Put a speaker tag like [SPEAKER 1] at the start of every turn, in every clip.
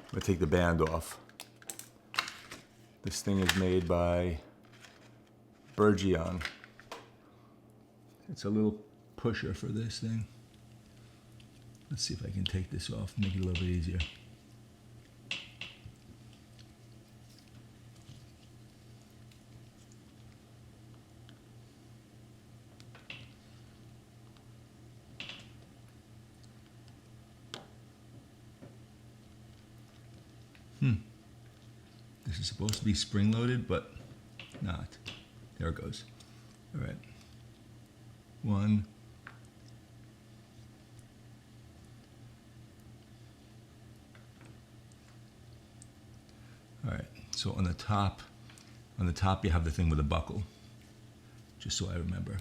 [SPEAKER 1] I'm gonna take the band off. This thing is made by Bergeon. It's a little pusher for this thing. Let's see if I can take this off, make it a little bit easier. This is supposed to be spring-loaded, but not. There it goes. All right. One. All right. So on the top you have the thing with a buckle, just so I remember.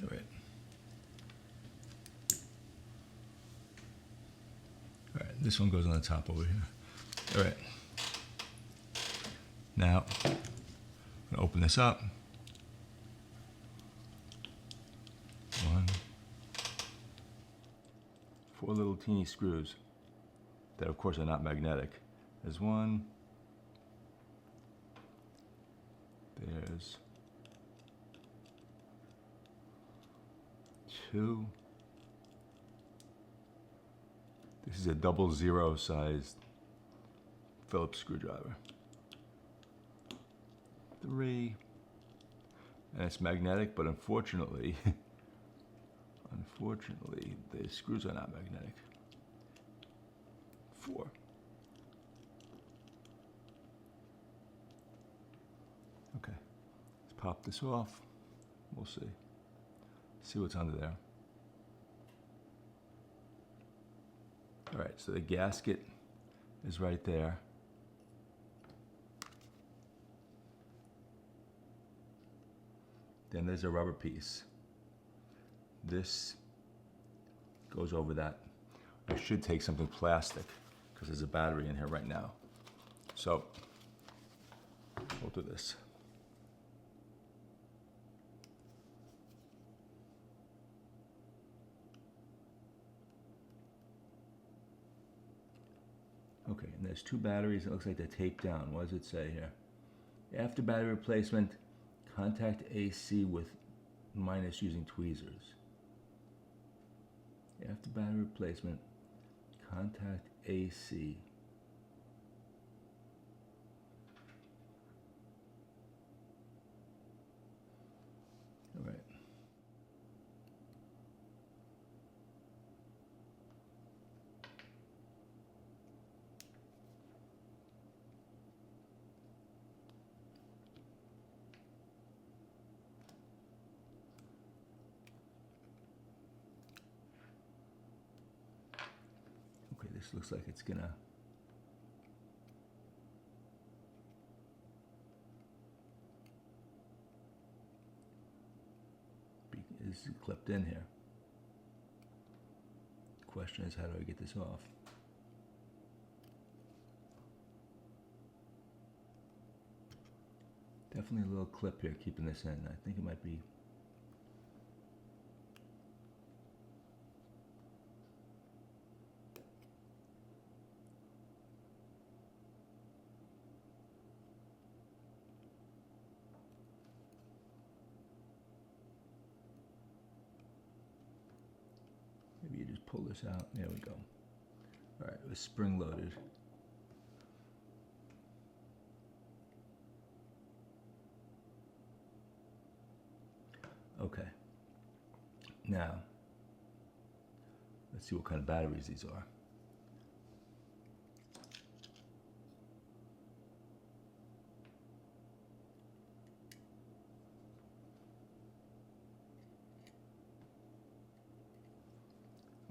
[SPEAKER 1] All right. All right, this one goes on the top over here. All right. Now, I'm gonna open this up. One. 4 little teeny screws that of course are not magnetic. There's one. There's 2. This is a 00 sized Phillips screwdriver. 3. And it's magnetic, but unfortunately, the screws are not magnetic. 4. Okay, let's pop this off. We'll see. See what's under there. All right, so the gasket is right there. Then there's a rubber piece. This goes over that. I should take something plastic because there's a battery in here right now. So we'll do this. Okay, and there's 2 batteries. It looks like they're taped down. What does it say here? After battery replacement, contact AC with minus using tweezers. After battery replacement, contact AC. All right. Okay, this looks like it's gonna be, this is clipped in here. The question is, how do I get this off? Definitely a little clip here keeping this in. I think it might be. Maybe you just pull this out. There we go. All right, it was spring loaded. Okay. Now, let's see what kind of batteries these are.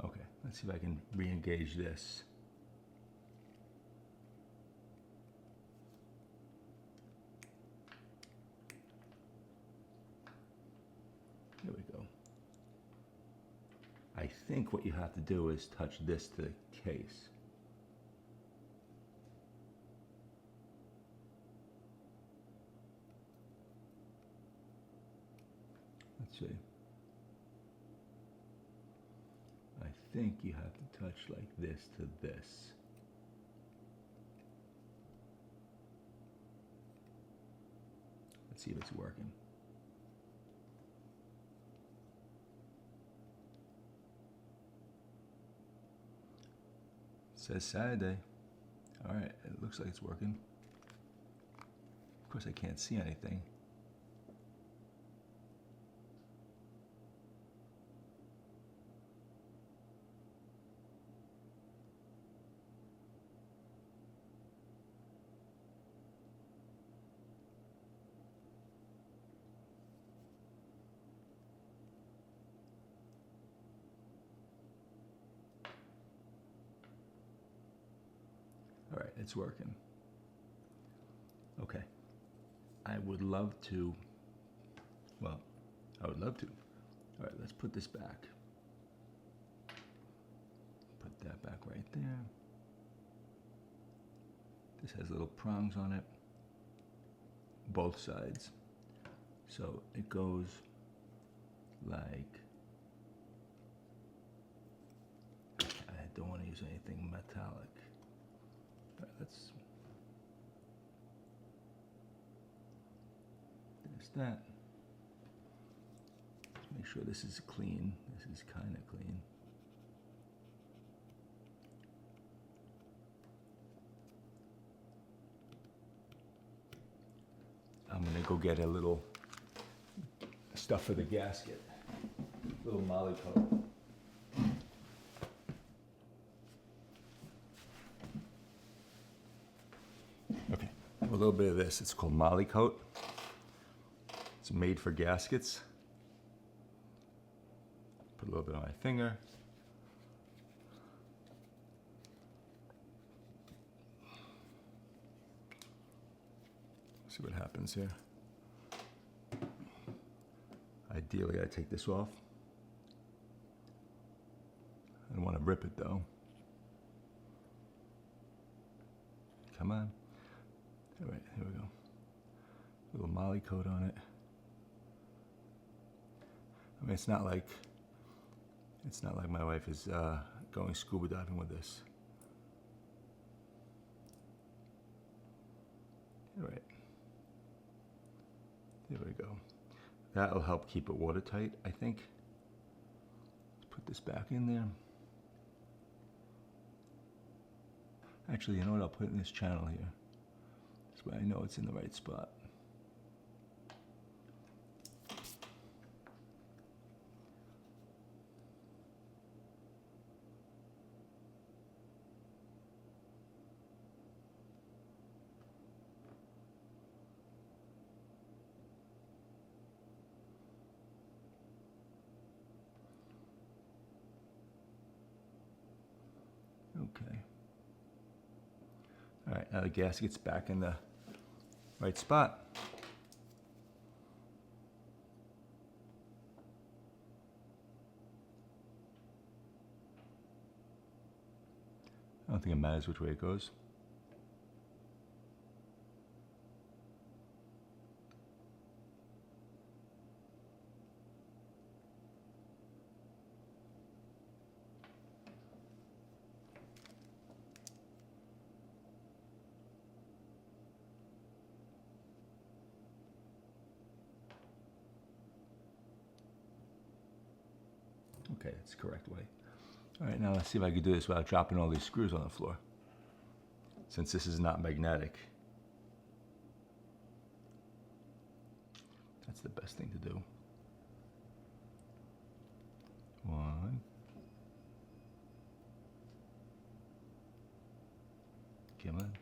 [SPEAKER 1] Okay, let's see if I can re-engage this. There we go. I think what you have to do is touch this to the case. Let's see. think you have to touch like this to this. Let's see if it's working. It says Saturday. All right, it looks like it's working. Of course, I can't see anything. All right, it's working. Okay. I would love to, well, I would love to. All right, let's put this back. Put that back right there. This has little prongs on it, both sides. So it goes like, I don't want to use anything metallic. All right, let's, there's that. Let's make sure this is clean. This is kind of clean. I'm gonna go get a little stuff for the gasket, little molly coat. Okay, a little bit of this. It's called molly coat. It's made for gaskets. Put a little bit on my finger. See what happens here. Ideally, I take this off. I don't want to rip it though. Come on. All right, here we go. A little molly coat on it. I mean, it's not like my wife is going scuba diving with this. All right. There we go. That'll help keep it watertight, I think. Let's put this back in there. Actually, you know what? I'll put it in this channel here. This way I know it's in the right spot. Okay. All right, now the gasket's back in the right spot. I don't think it matters which way it goes. Okay, that's the correct way. All right, now let's see if I can do this without dropping all these screws on the floor. Since this is not magnetic, that's the best thing to do. One. Come on.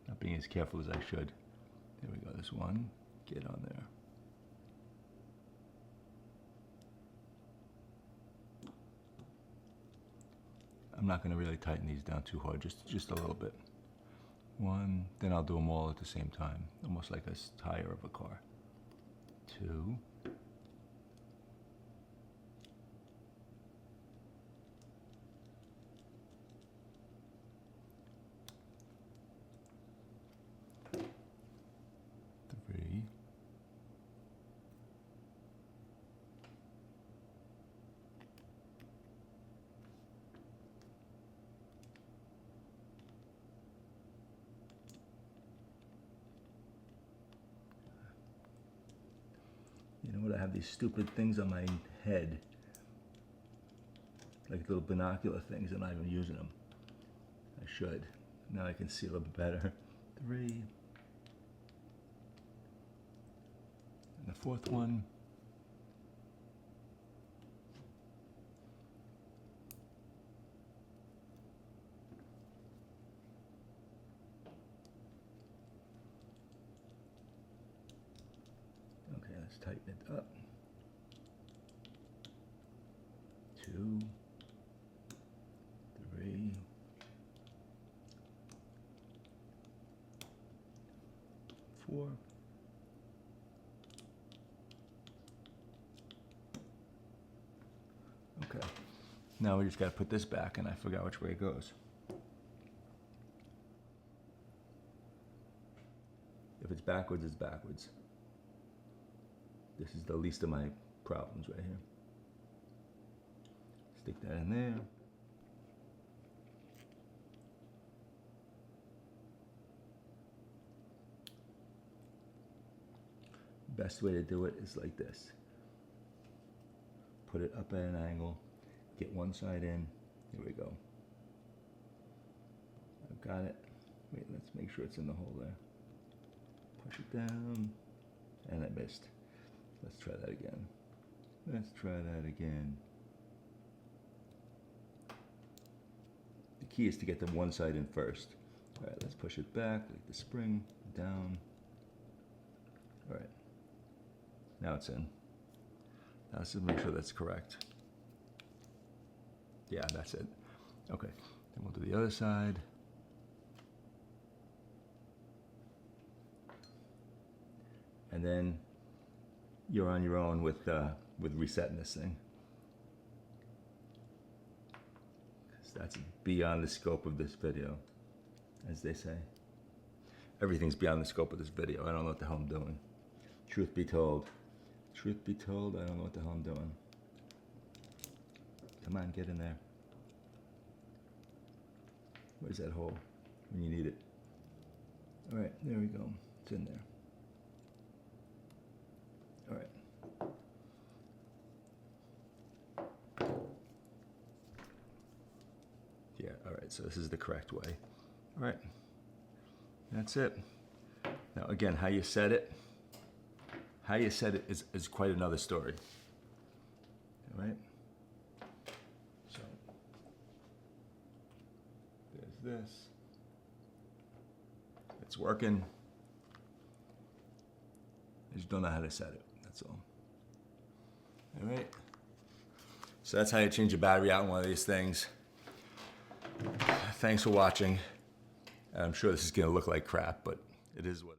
[SPEAKER 1] Not being as careful as I should. There we go, there's one. Get on there. I'm not going to really tighten these down too hard, just a little bit. One, then I'll do them all at the same time, almost like a tire of a car. Two. Three. You know what? I have these stupid things on my head. Like little binocular things. I'm not even using them. I should. Now I can see a little bit better. 3. And the 4th one. Okay, let's tighten it up. 2, 3, 4. Okay. Now we just got to put this back, and I forgot which way it goes. If it's backwards, it's backwards. This is the least of my problems right here. Stick that in there. Best way to do it is like this. Put it up at an angle, get one side in, here we go. I've got it. Wait, let's make sure it's in the hole there. Push it down, and I missed. Let's try that again. Let's try that again. The key is to get the one side in first. All right, let's push it back, like the spring, down. All right, now it's in. Now let's just make sure that's correct. Yeah, that's it. Okay, then we'll do the other side. And then you're on your own with resetting this thing. Because that's beyond the scope of this video, as they say. Everything's beyond the scope of this video. I don't know what the hell I'm doing. Truth be told, I don't know what the hell I'm doing. Come on, get in there. Where's that hole when you need it? All right, there we go. It's in there. All right. Yeah, all right, so this is the correct way. All right, that's it. Now again, how you set it is quite another story. All right? So, there's this. It's working. I just don't know how to set it, that's all. All right? So that's how you change a battery out in one of these things. Thanks for watching. I'm sure this is gonna look like crap, but it is what it is.